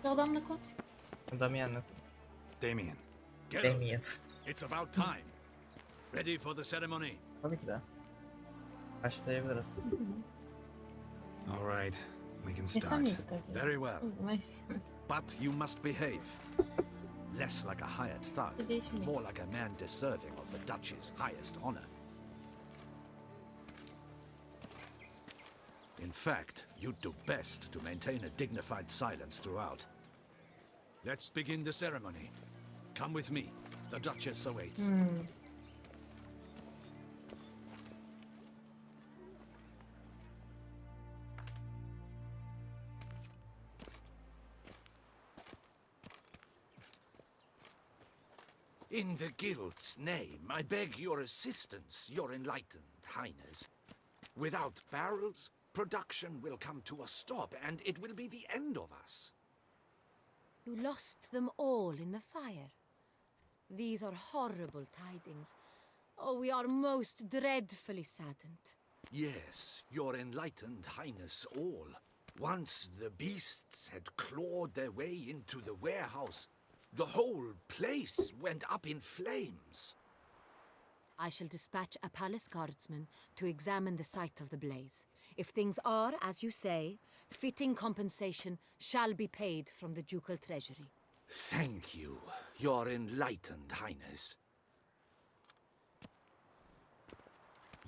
Şu adamla konuş. Damien'le. Damien. Damien. It's about time. Ready for the ceremony? Tabii ki de. Başlayabiliriz. All right, we can Yesem start. miydik acaba? Very well. Neyse. But you must behave. Less like a hired thug, Bir değişmeyecek. more like a man deserving of the Duchess' highest honor. In fact, you'd do best to maintain a dignified silence throughout. Let's begin the ceremony. Come with me. The Duchess awaits. In the Guild's name, I beg your assistance, your enlightened highness. Without barrels, production will come to a stop, and it will be the end of us. You lost them all in the fire. These are horrible tidings. Oh, we are most dreadfully saddened. Yes, your enlightened highness all. Once the beasts had clawed their way into the warehouse, the whole place went up in flames. I shall dispatch a palace guardsman to examine the site of the blaze. If things are, as you say, fitting compensation shall be paid from the ducal treasury. Thank you, your enlightened highness.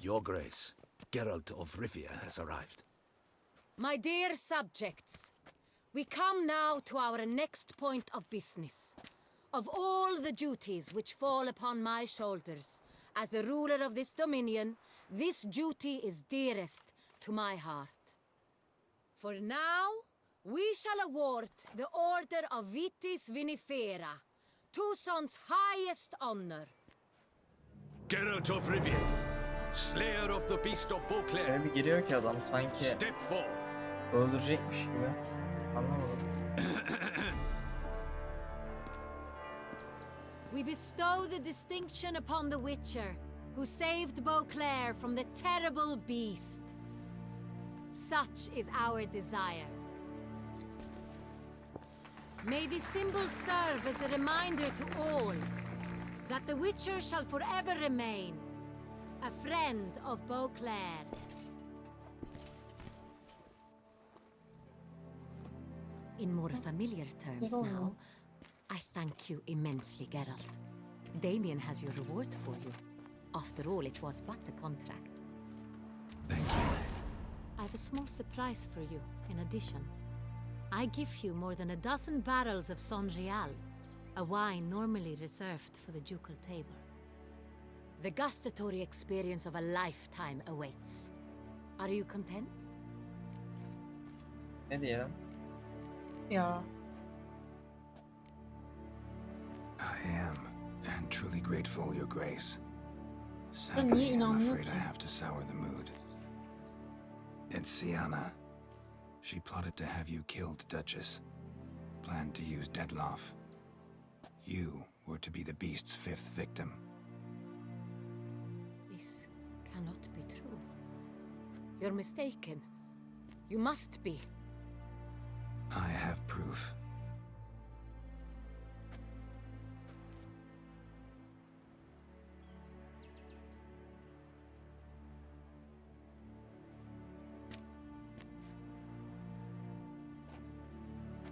Your Grace, Geralt of Rivia has arrived. My dear subjects, we come now to our next point of business. Of all the duties which fall upon my shoulders, as the ruler of this dominion, this duty is dearest to my heart. For now, we shall award the Order of Vitis Vinifera, Tucson's highest honor. Geralt of Rivia, Slayer of the Beast of Beauclair, Öyle bir giriyor ki adam sanki step forth. öldürecekmiş gibi. Anlamadım. We bestow the distinction upon the Witcher, who saved Beauclair from the terrible beast. Such is our desire. May this symbol serve as a reminder to all that the Witcher shall forever remain a friend of Beauclair. In more familiar terms now, I thank you immensely, Geralt. Damien has your reward for you. After all, it was but a contract. Thank you. I have a small surprise for you, in addition. I give you more than a dozen barrels of Son Real, a wine normally reserved for the ducal table. The gustatory experience of a lifetime awaits. Are you content? Ne diyelim? Ya. I am, and truly grateful, Your Grace. niye Sadly, I'm inanmıyor afraid ki? I have to sour the mood. It's Sienna. She plotted to have you killed, Duchess. Planned to use Dettlaff. You were to be the beast's fifth victim. This cannot be true. You're mistaken. You must be. I have proof.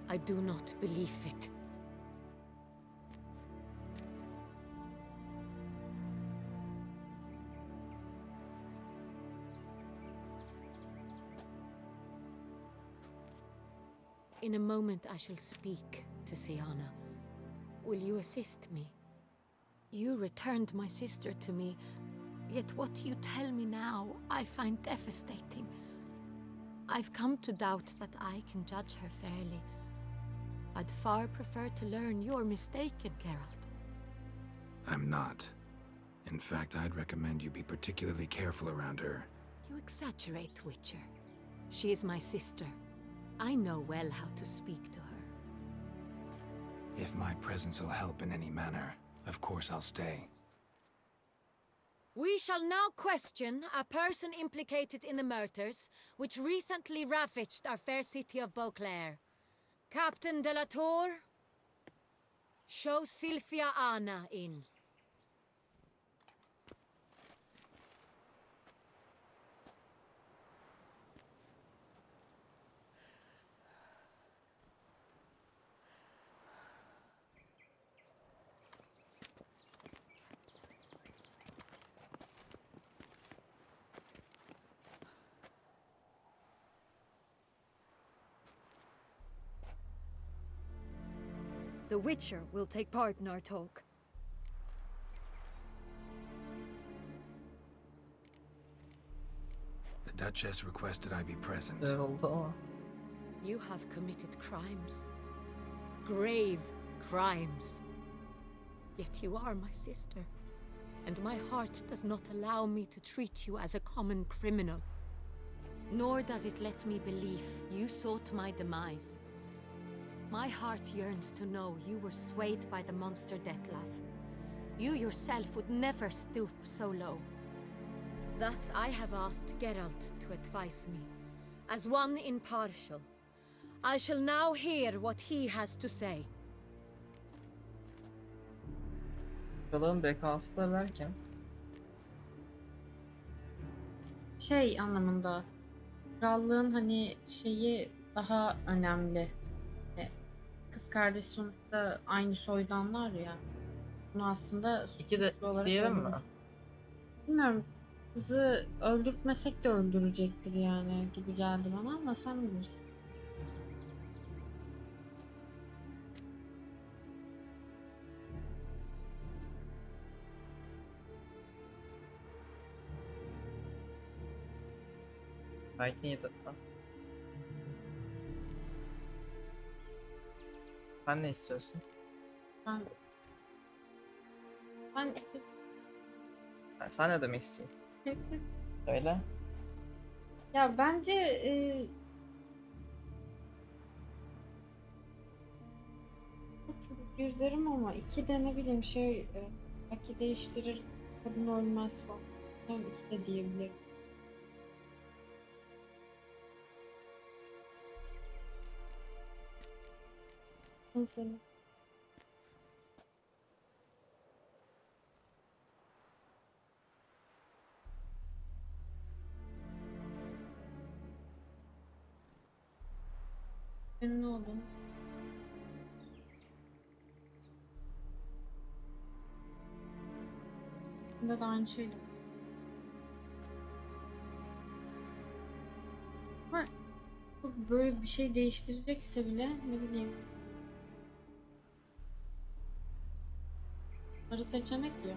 I do not believe it. In a moment I shall speak to Sienna. Will you assist me? You returned my sister to me, yet what you tell me now I find devastating. I've come to doubt that I can judge her fairly. I'd far prefer to learn you're mistaken, Geralt. I'm not. In fact, I'd recommend you be particularly careful around her. You exaggerate, Witcher. She is my sister. I know well how to speak to her. If my presence will help in any manner, of course I'll stay. We shall now question a person implicated in the murders which recently ravaged our fair city of Beauclair. Captain de la Tour, show Sylvia Anna in. The Witcher will take part in our talk. The Duchess requested I be present. Güzel oldu ama. You have committed crimes. Grave crimes. Yet you are my sister, and my heart does not allow me to treat you as a common criminal. Nor does it let me believe you sought my demise. My heart yearns to know you were swayed by the monster Dettlaff. You yourself would never stoop so low. Thus I have asked Geralt to advise me, as one impartial. I shall now hear what he has to say. Kralın bekası da derken. Şey anlamında. Krallığın hani şeyi daha önemli. Kız kardeş sonuçta aynı soydanlar ya. Bunu aslında İki de suçlu olarak diyelim mi? bilmiyorum. Kızı öldürtmesek de öldürecektir yani gibi geldi bana ama sen bilirsin. Belki niyet etmez. Sen ne istiyorsun? Ben Sen ne demek istiyorsun? Öyle. ya bence çok yüzlerim ama iki de ne bileyim belki değiştirir, kadın ölmez falan. Ben iki de diyebilirim. Mesela. Senin ne oldu? Bunda da aynı şeydi. Ama bu böyle bir şey değiştirecekse bile ne bileyim. Sarı seçenek ya.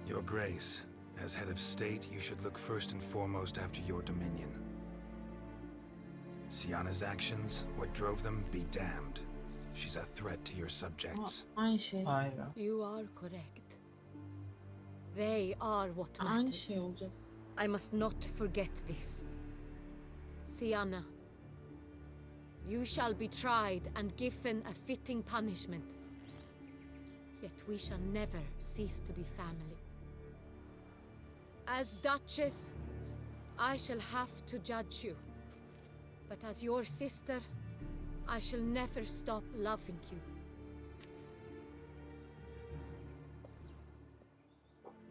Your Grace, as head of state, you should look first and foremost after your dominion. Sienna's actions, what drove them, be damned. She's a threat to your Ama subjects. aynı şey. Aynen. You are correct. They are what Aynı matters. şey olacak. I must not forget this. Sienna, you shall be tried and given a fitting punishment. Yet we shall never cease to be family. As Duchess, I shall have to judge you. But as your sister, I shall never stop loving you.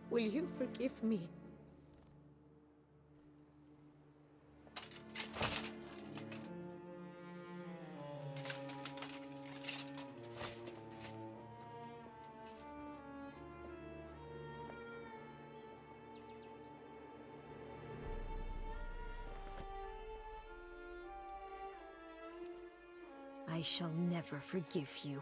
Will you forgive me? I shall never forgive you.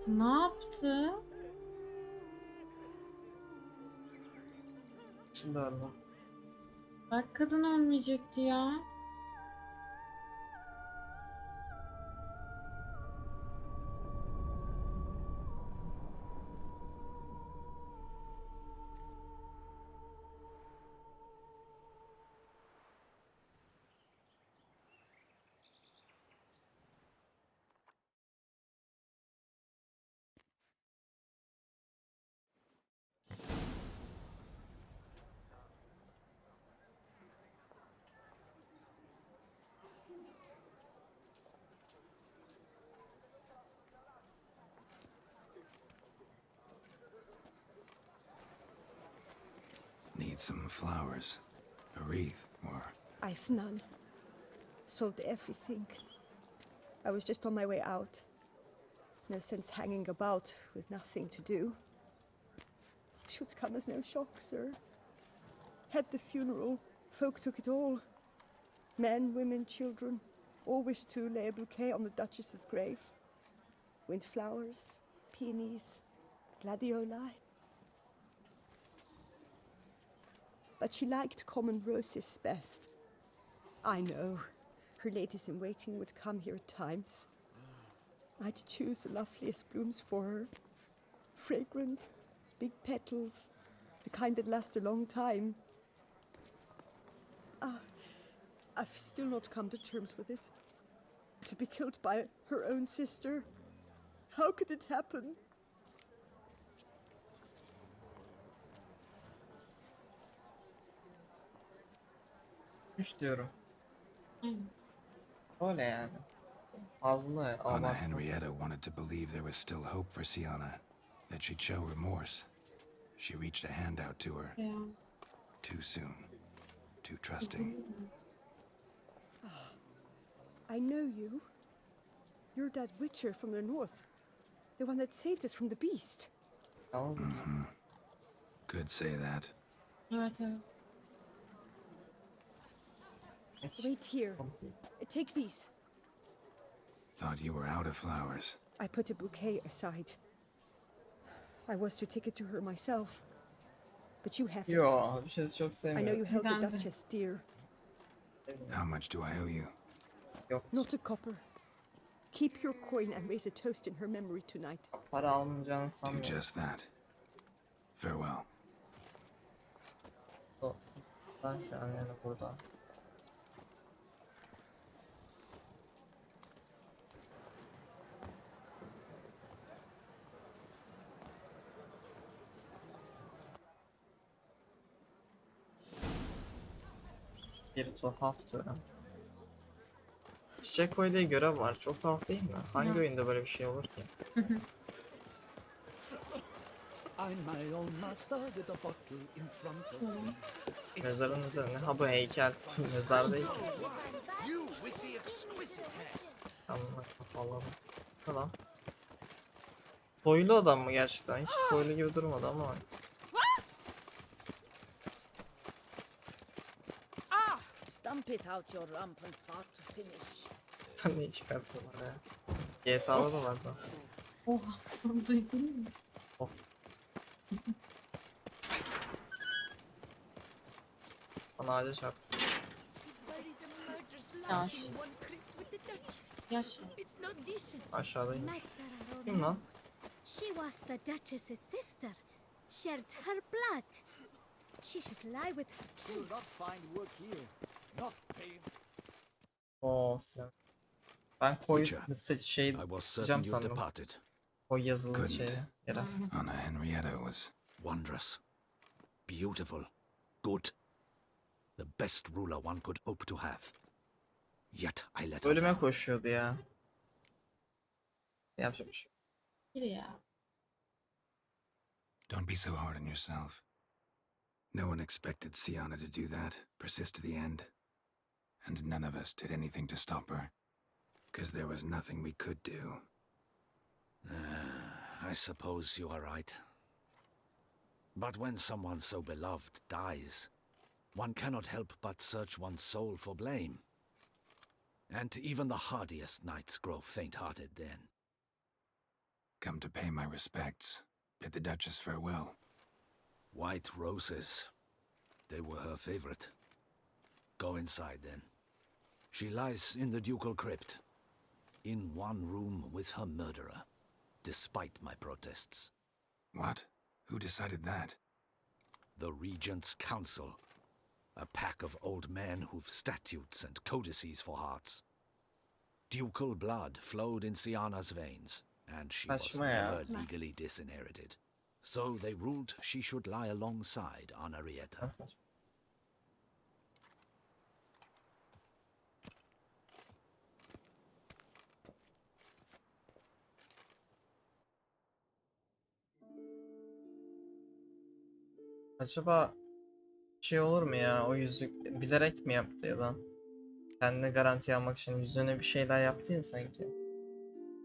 Ne yaptı? Şimdi öyle. Bak kadın ölmeyecekti ya. need some flowers. A wreath, or... I've none. Sold everything. I was just on my way out. No sense hanging about with nothing to do. Should come as no shock, sir. Had the funeral. Folk took it all. Men, women, children. All wished to lay a bouquet on the Duchess's grave. Windflowers, peonies, gladioli. But she liked common roses best. I know. Her ladies-in-waiting would come here at times. I'd choose the loveliest blooms for her. Fragrant, big petals, the kind that last a long time. I've still not come to terms with it. To be killed by her own sister. How could it happen? Üç diyorum. Aynen. Öyle yani. Fazla Anna abarttım. Henrietta wanted to believe there was still hope for Sienna, that she'd show remorse. She reached a hand out to her. Ya. Too soon. Too trusting. I know you. You're that witcher from the north. The one that saved us from the beast. Yalnız Could say that. Evet evet. hiç Wait here. Take these. Thought you were out of flowers. I put a bouquet aside. I was to take it to her myself. But you have it. Yo, bir şey çok I know sevmiyorum. you held the Ben de. Duchess dear. How much do I owe you? Yok. Not a copper. Keep your coin and raise a toast in her memory tonight. Para almayacağını Do sanmıyorum. just that. Farewell. Ben şu an yani burada. Bir tuhaftı. Çiçek koy diye görev var. Çok tuhaf değil mi? Hangi Evet. oyunda böyle bir şey olur ki? I'm my own master with a bottle in front of me. Mezarın üzerine. Ha bu heykel. Mezar değil. You with the exquisite hair. Amma kafalı. Ne lan? Soylu adam mı gerçekten? Hiç soylu gibi durmadı ama. Dump it out your rampant fart to finish. Ne çıkartıyorlar ya? GTA'da da vardı. Oha. Duydun mu? Bana ağaca çarptı. Buried the murderous Gosh. lass in one crypt with the Duchess. Yaşlı. It's not decent. Aşağıdaymış. Kim lan? She was the Duchess's sister, shared her blood. She should lie with her king. You'll not find work here. Not pain. Oo sen. Ben koy Witcher, şey I was certain diyeceğim you sandım. departed. Koy yazılı Couldn't. şeye. Yere. Anna Henrietta was... Wondrous. Beautiful. Good. The best ruler one could hope to have. Yet I let her Bölüme down. koşuyordu ya. Yapacak bir şey. Bir ya. Don't be so hard on yourself. No one expected Sienna to do that, persist to the end. And none of us did anything to stop her. Because there was nothing we could do. I suppose you are right. But when someone so beloved dies, one cannot help but search one's soul for blame. And even the hardiest knights grow faint-hearted then. Come to pay my respects. Bid the Duchess farewell. White roses. They were her favorite. Go inside then. She lies in the ducal crypt. In one room with her murderer. Despite my protests. What? Who decided that? The Regent's Council. A pack of old men who've statutes and codices for hearts. Ducal blood flowed in Sienna's veins, and she was Saçma ya. never legally disinherited. So they ruled she should lie alongside Henrietta. Nasıl? Acaba şey olur mu ya? O yüzük bilerek mi yaptı ya da? Kendine garanti almak için yüzüne bir şeyler yaptı ya sanki.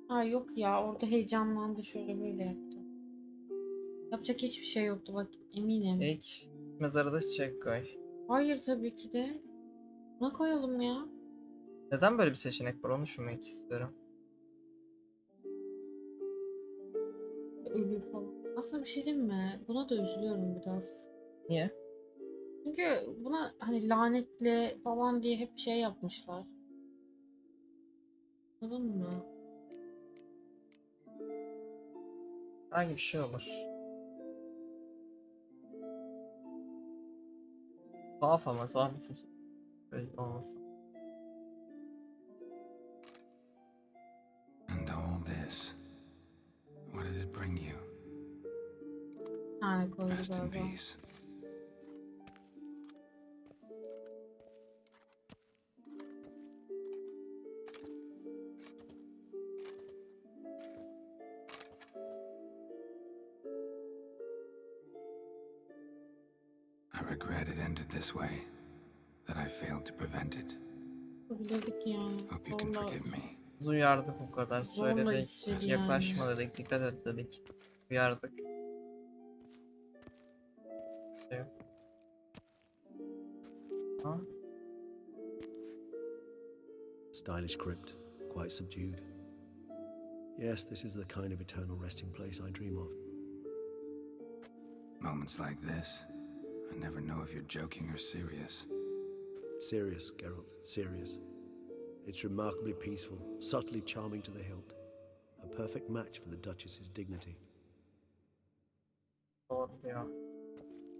Ha yok ya, orada heyecanlandı, şöyle böyle yaptı. Yapacak hiçbir şey yoktu bak, eminim. İlk mezara da çiçek koy. Hayır tabii ki de. Buna koyalım ya. Neden böyle bir seçenek var onu düşünmek istiyorum. Ölü falan. Aslında bir şey diyeyim mi? Buna da üzülüyorum biraz. Niye? Çünkü buna hani lanetli falan diye hep şey yapmışlar. Anladın mı? Hangi bir şey olur. Tuhaf ama tuhaf bir seçenek. Böyle olmasın. And all this, what did it bring you? Bir tane koydu Rest in galiba. peace. I regret it ended this way, that I failed to prevent it. Yapabilirdik yani. Hope you can Zorla, forgive me. Biz uyardık bu kadar. zorla Söyledik. istedi Yaklaşma yani. dedik. Dikkat et dedik. Uyardık. Şey yok. Ha? Stylish crypt, quite subdued. Yes, this is the kind of eternal resting place I dream of. Moments like this, I never know if you're joking or serious. Serious, Geralt, serious. It's remarkably peaceful, subtly charming to the hilt. A perfect match for the Duchess's dignity. Doğru diyor.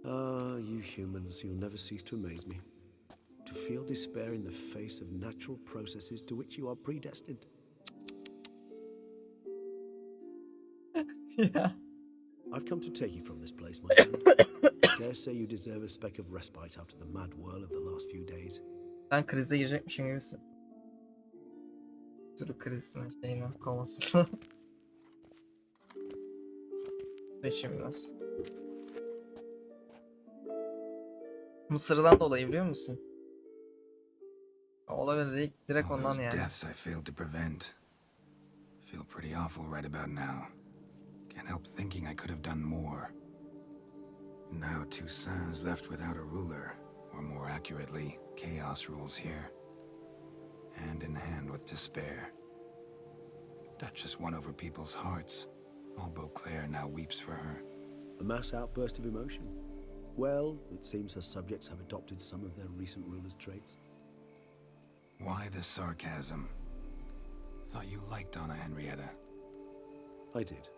Ah, you humans, you'll never cease to amaze me. To feel despair in the face of natural processes to which you are predestined. Ya. I've come to take you from this place, my friend. Dare say you deserve a speck of respite after the mad whirl of the last few days. Ben krize girecekmişim gibisin. Sürü krizine şeyine komasına. Su içeyim biraz. Mısır'dan dolayı biliyor musun? Olabilir direkt All ondan those yani. deaths I failed to prevent. Feel pretty awful right about now. Can't help thinking I could have done more. Now Toussaint's left without a ruler, or more accurately, chaos rules here. Hand in hand with despair. Duchess won over people's hearts. All Beauclair now weeps for her. A mass outburst of emotion. Well, it seems her subjects have adopted some of their recent ruler's traits. Why the sarcasm? Thought you liked Donna Henrietta. I did.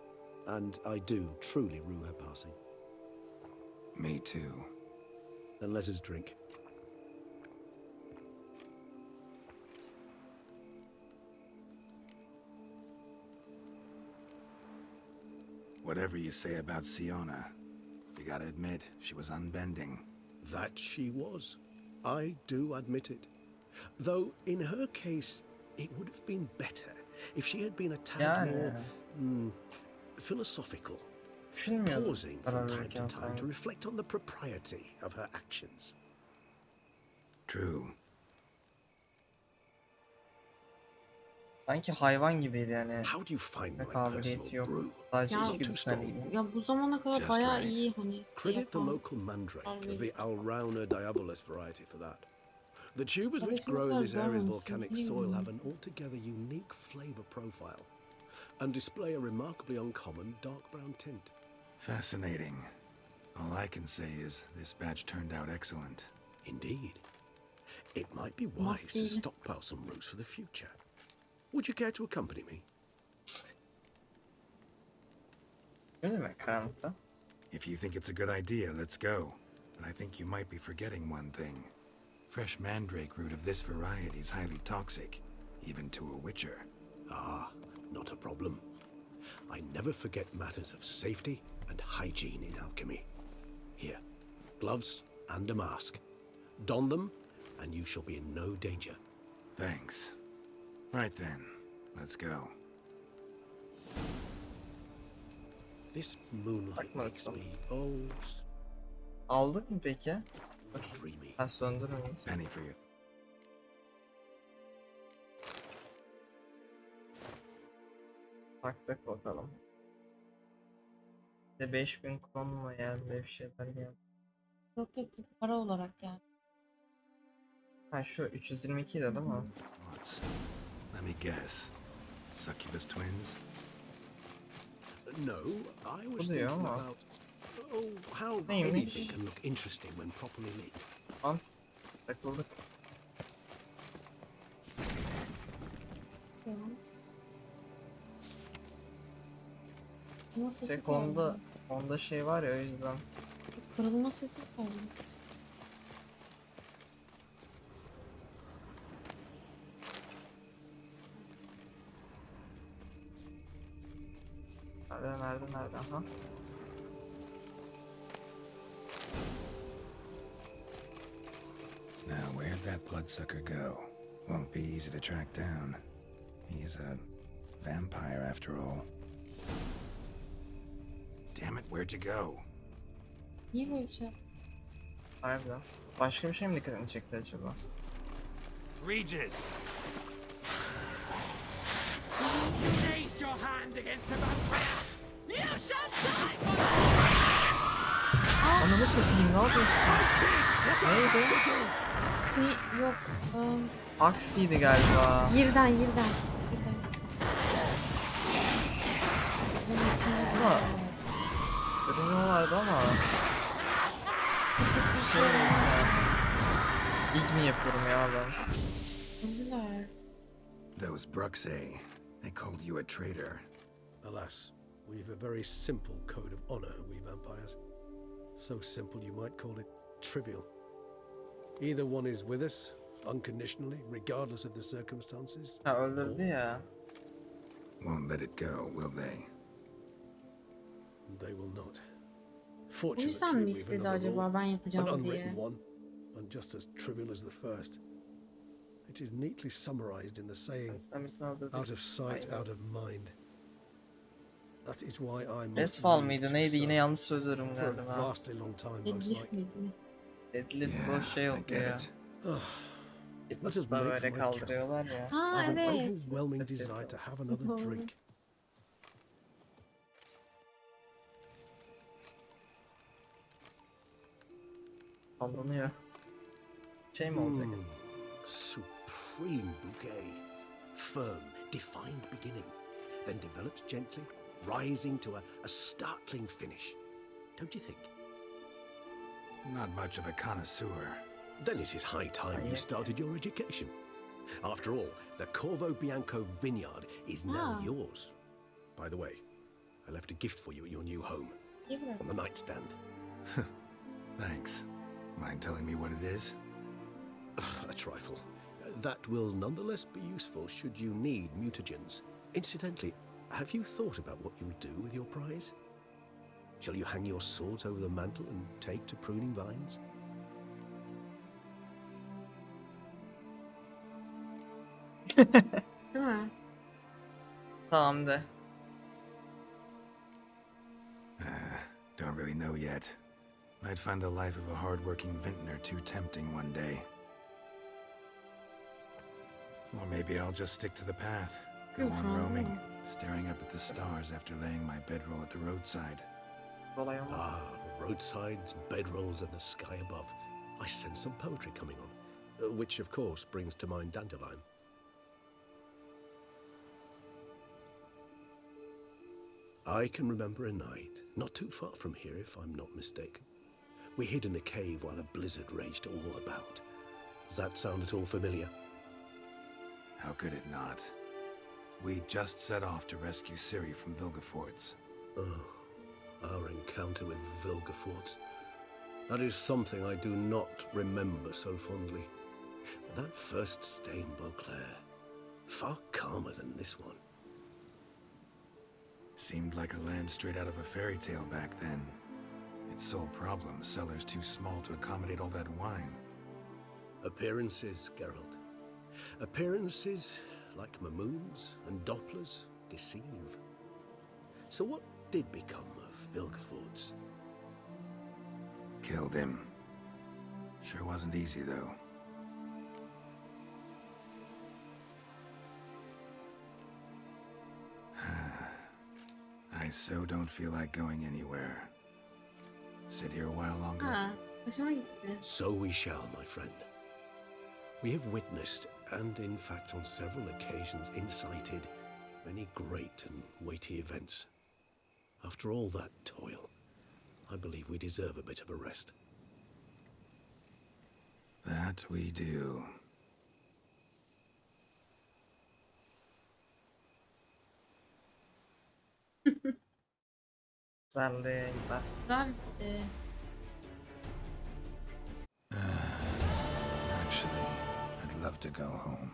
And I do truly rue her passing. Me too. Then let us drink. Whatever you say about Siona, you gotta admit, she was unbending. That she was. I do admit it. Though, in her case, it would have been better if she had been a tad Yani. more philosophical, Düşünmüyordum. pausing from Karar time verirken to time to sanki. reflect on the propriety of her actions. True. Sanki hayvan gibiydi yani. How do you find Ne my kabiliyeti personal yok. brew? Sadece Ya- içgüdüsel ilgi. Ya bu zamana kadar Just bayağı right. iyi hani Credit the yapan. local mandrake of Harbi. the Alrauna diabolus variety for that. The tubers Tabii which ki grow in bunlar this area's bağımsız volcanic değil soil mi? have an altogether unique flavor profile and display a remarkably uncommon dark brown tint. Fascinating. All I can say is this batch turned out excellent. Indeed. It might be Must wise to be. stockpile some roots for the future. Would you care to accompany me? Ne demek karanlıkta? If you think it's a good idea, let's go. But I think you might be forgetting one thing. Fresh mandrake root of this variety is highly toxic, even to a witcher. Ah, not a problem. I never forget matters of safety and hygiene in alchemy. Here, gloves and a mask. Don them, and you shall be in no danger. Thanks. Right then, let's go. This moonlight Bakma makes lütfen. me old. Aldık mı peki? dreamy. Ha söndürmeyiz. Penny for you. Taktık bakalım. Bir de 5000 kron mu geldi, bir şeyler geldi. Yok yok, para olarak yani. Ha şu 322 de değil mi? What? Let me guess. Succubus twins? No, I was Bu diyor thinking ama. about how Neymiş? anything can look interesting when properly lit. An takıldık. Kırılma sesi Tek geldi. onda şey var ya, o yüzden. Kırılma sesi geldi. Nerede? Aha. Now, where'd that bloodsucker go? Won't be easy to track down. He is a vampire after all. Damn it, where'd you go? Niye böyle bir şey? Harbiden. Başka bir şey mi dikkatini çekti acaba? Regis! Raise your hand against the vampire! You shall die for Ananı satayım, ne yapıyorsun? Neydi? Yok. Aksiydi galiba. Yerden. Ama görünüyorlardı ama bir şey yok ya. İlk mi yapıyorum ya ben? Öldüler. Those Bruxay, they called you a traitor. Alas, we've a very simple code of honor, we vampires. So simple you might call it trivial. Either one is with us, unconditionally, regardless of the circumstances. Ha öldürdü ya. Won't let it go, will they? They will not. O yüzden Fortunately, mi we've istedi another acaba rule, ben an yapacağım diye? unwritten one, and just as trivial as the first. It is neatly summarized in the saying, İstemişsin öldürdü. out of sight, out of mind. That is why I must Westfall leave mıydı to neydi, yine some yanlış söylüyorum for a galiba. vastly long time, most Deadlift likely. miydi? Deadlift o Yeah, şey I oldu get ya. it. Fitness'ta make böyle for my kaldırıyorlar ya. Ha I have an evet. overwhelming That's it. desire to have another Doğru. drink. Sallanıyor. Şey mi olacak? Supreme bouquet. Firm, defined beginning, then develops gently, rising to a startling finish. Don't you think? Not much of a connoisseur. Then it is high time you started your education. After all, the Corvo Bianco vineyard is now Ah. yours. By the way, I left a gift for you at your new home, İyi bırak. on the nightstand. Thanks. Mind telling me what it is? A trifle. That will nonetheless be useful should you need mutagens. Incidentally, have you thought about what you'll do with your prize? Shall you hang your swords over the mantle and take to pruning vines? Değil mi? Tamam de. Don't really know yet. Might find the life of a hard-working vintner too tempting one day. Or maybe I'll just stick to the path, go Good on for roaming, you. staring up at the stars after laying my bedroll at the roadside. Kolay olmaz. Ah, roadsides, bedrolls, and the sky above. I sense some poetry coming on, which of course brings to mind Dandelion. I can remember a night, not too far from here if I'm not mistaken. We hid in a cave while a blizzard raged all about. Does that sound at all familiar? How could it not? We just set off to rescue Ciri from Vilgefortz. Oh, our encounter with Vilgefortz. That is something I do not remember so fondly. But that first stay in Beauclair, far calmer than this one. Seemed like a land straight out of a fairy tale back then. Its sole problem, cellars too small to accommodate all that wine. Appearances, Geralt. Appearances, like Mamoons and Dopplers, deceive. So what did become of Vilgefortz? Killed him. Sure wasn't easy, though. I so don't feel like going anywhere. Sit here a while longer? Ha, hoşuma gitti. So we shall, my friend. We have witnessed, and in fact on several occasions incited, many great and weighty events. After all that toil, I believe we deserve a bit of a rest. That we do. Güzeldi, güzel. Güzel bitti. Actually, I'd love to go home.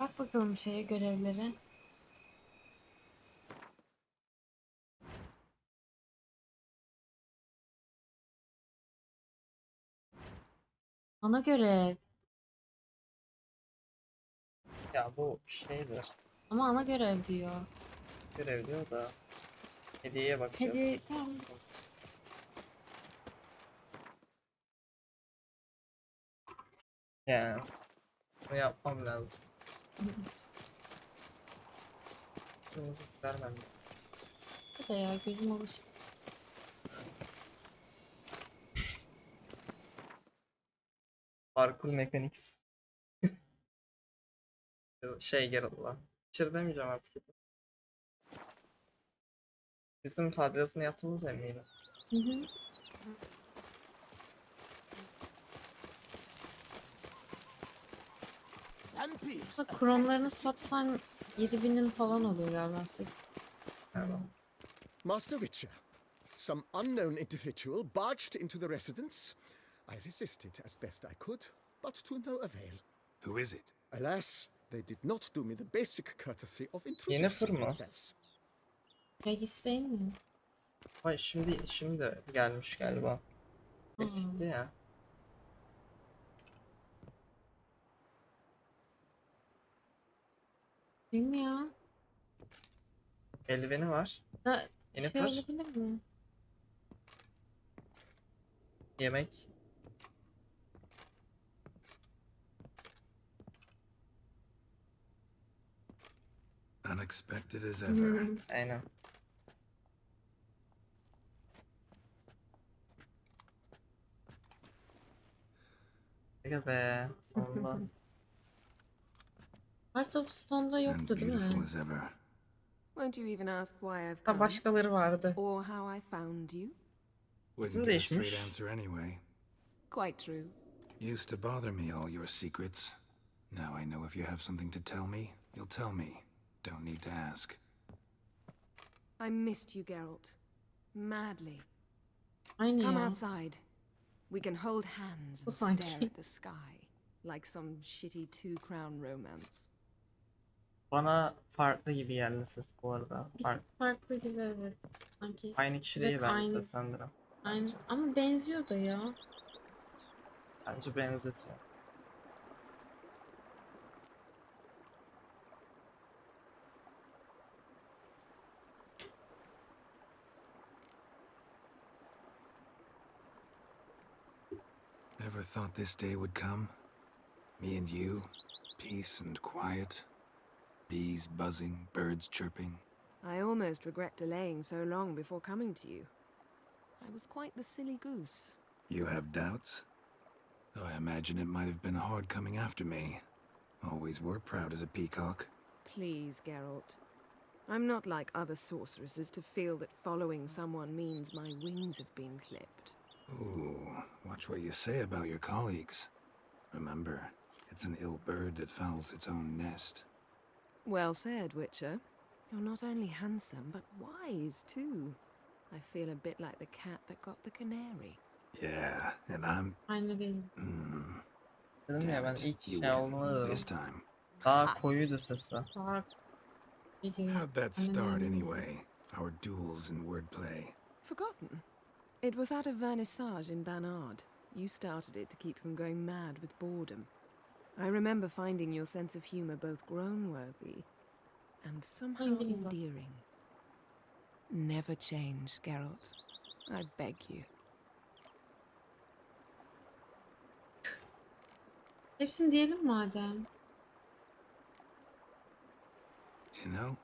Bak bakalım şeye, görevlere. Ana görev. Ya bu şeydir. Ama ana görev diyor. Görev diyor da. Hediyeye bakacağız. Hediye tamam. Yani. Bunu yapmam lazım. Kırmızı gider bende. Bu da ya, gözüm alıştı. Parkur mechanics. Şey Geralt'la. İçeri demeyeceğim artık. Bizim tadilatını yaptığımız eminim. Hı hı. Bak, kromlarını satsan 7000'in falan oluyor galiba. Galiba. Master Witcher, some unknown individual barged into the residence. I resisted as best I could, but to no avail. Who is it? Alas, they did not do me the basic courtesy of Yennefer introducing mı? themselves. Regis değil mi? Vay şimdi gelmiş galiba. Eksikti ya. Değil mi ya? Eldiveni var. Da, şey Yennefer. olabilir mi? Yemek. Unexpected as ever. Aynen. Aga be. Sonunda. Heart of Stone'da And yoktu değil mi? beautiful as ever. Won't you even ask why I've Ha, come? başkaları vardı. Or how I found you? Wouldn't get a straight answer anyway. Quite true. Used to bother me, all your secrets. Now I know if you have something to tell me, you'll tell me. Don't need to ask. I missed you, Geralt. Madly. Aynı Come ya. outside. We can hold hands Bu and stare sanki. at the sky. Like some shitty two-crown romance. Bana farklı gibi geldi ses bu arada. Bir tık farklı gibi, evet. Sanki Aynı kişi değil direkt bence aynı. seslendiren. Aynı. Ama benziyor da ya. Bence benzetiyor. Ever thought this day would come? Me and you, peace and quiet. Bees buzzing, birds chirping. I almost regret delaying so long before coming to you. I was quite the silly goose. You have doubts? Though I imagine it might have been hard coming after me. Always were proud as a peacock. Please, Geralt. I'm not like other sorceresses to feel that following someone means my wings have been clipped. Ooh, watch what you say about your colleagues. Remember, it's an ill bird that fouls its own nest. Well said, Witcher. You're not only handsome, but wise, too. I feel a bit like the cat that got the canary. Yeah, and I'm... Aynı benim. Dedim ya Damn ben it, ilk you şey win. olmalı This time. daha koyuydu sesi. Fark. Video. How'd that start Annemin- anyway? Our duels and wordplay. Forgotten? It was at a vernissage in Banard. You started it to keep from going mad with boredom. I remember finding your sense of humor both groan-worthy and somehow Ay, benim bak. endearing. Never change, Geralt. I beg you. Hepsini diyelim madem. You know,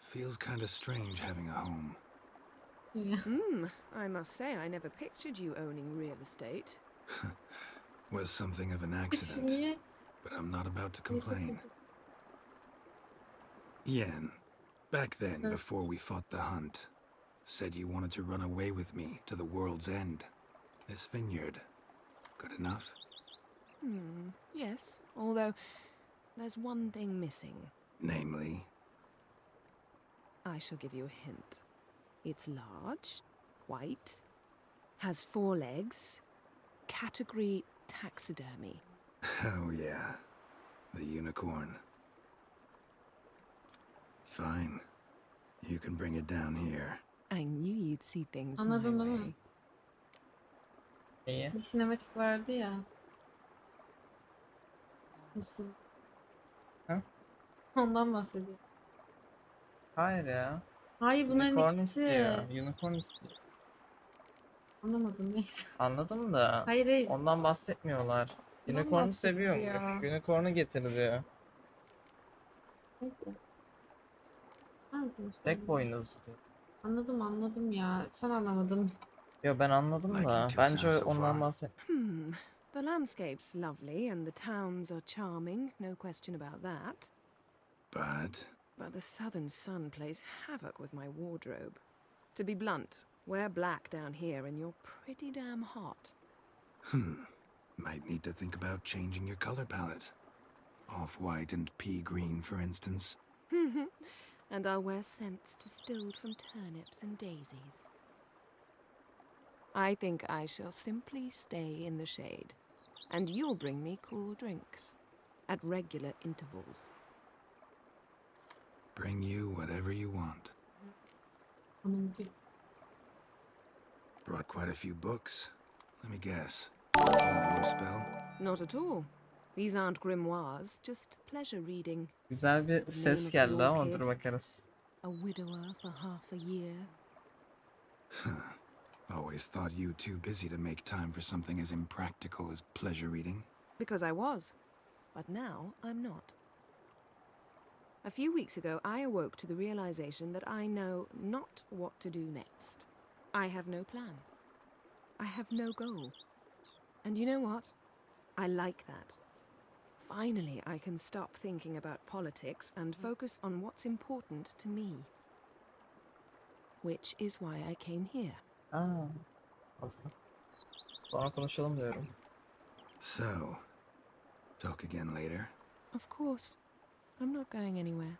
feels kind of strange having a home. Ya. I must say I never pictured you owning real estate. Was something of an accident, Niye? but I'm not about to complain. Yen, back then, before we fought the hunt, said you wanted to run away with me to the world's end. This vineyard. Good enough? Yes, although there's one thing missing. Namely, I shall give you a hint. It's large, white, has 4 legs, category taxidermy. oh yeah, the unicorn. Fine. You can bring it down here. I knew you'd see things Anladın my değil way. mi? İyi. Bir sinematik vardı ya. Nasıl? Ha? Ondan bahsediyor. Hayır ya. Hayır bunların Unicorn ikisi. istiyor. Unicorn istiyor. Anlamadım neyse. Anladım da. Hayır hayır. Ondan bahsetmiyorlar. Ondan Unicorn'u bahsediyor seviyormuş. ya. Unicorn'u getir diyor. Neyse. Anladım. Tek boynuzlu diyor. Anladım ya. Sen anlamadın. Yo ben anladım Like da. you two Bence sound so ondan far. bahset. The landscape's lovely and the towns are charming, no question about that. But the southern sun plays havoc with my wardrobe. To be blunt, wear black down here and you're pretty damn hot. Might need to think about changing your color palette. Off-white and pea green, for instance. And I'll wear scents distilled from turnips and daisies. I think I shall simply stay in the shade, and you'll bring me cool drinks at regular intervals. Bring you whatever you want. Anladım. Brought quite a few books. Let me guess. Homebrew spell? Not at all. These aren't grimoires, just pleasure reading. Güzel bir ses geldi ama dur bakarız. A widower for half a year. Always thought you too busy to make time for something as impractical as pleasure reading. Because I was. But now I'm not. A few weeks ago, I awoke to the realization that I know not what to do next. I have no plan. I have no goal. And you know what? I like that. Finally, I can stop thinking about politics and focus on what's important to me. Which is why I came here. Aa. O zaman. Sonra konuşalım diyorum. So, talk again later. Of course. I'm not going anywhere.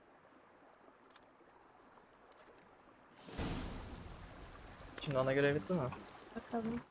Şimdi ona göre bitti mi? Bakalım.